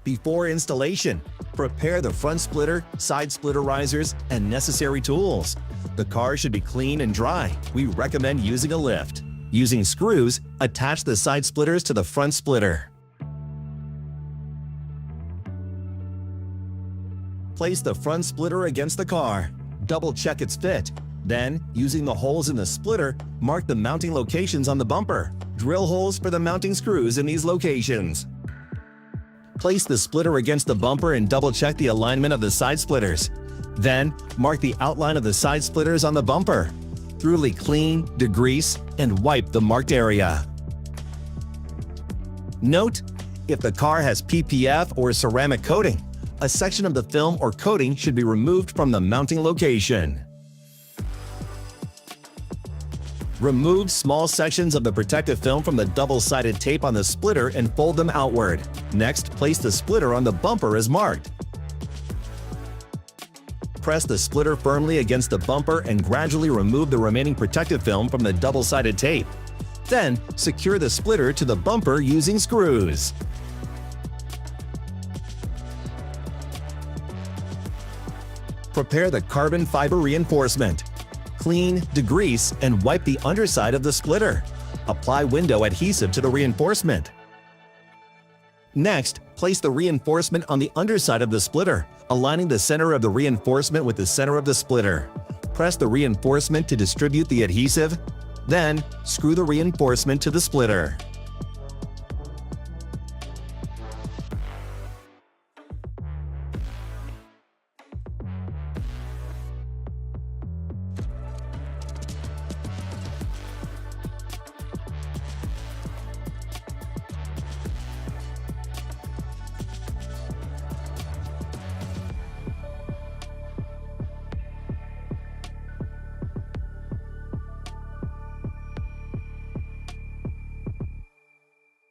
Before installation, prepare the front splitter, side splitter risers, and necessary tools. The car should be clean and dry. We recommend using a lift. Using screws, attach the side splitters to the front splitter. Place the front splitter against the car. Double check its fit. Then, using the holes in the splitter, mark the mounting locations on the bumper. Drill holes for the mounting screws in these locations. Place the splitter against the bumper and double-check the alignment of the side splitters. Then, mark the outline of the side splitters on the bumper. Thoroughly clean, degrease, and wipe the marked area. Note: if the car has PPF or ceramic coating, a section of the film or coating should be removed from the mounting location. Remove small sections of the protective film from the double-sided tape on the splitter and fold them outward. Next, place the splitter on the bumper as marked. Press the splitter firmly against the bumper and gradually remove the remaining protective film from the double-sided tape. Then, secure the splitter to the bumper using screws. Prepare the carbon fiber reinforcement. Clean, degrease, and wipe the underside of the splitter. Apply window adhesive to the reinforcement. Next, place the reinforcement on the underside of the splitter, aligning the center of the reinforcement with the center of the splitter. Press the reinforcement to distribute the adhesive. Then, screw the reinforcement to the splitter.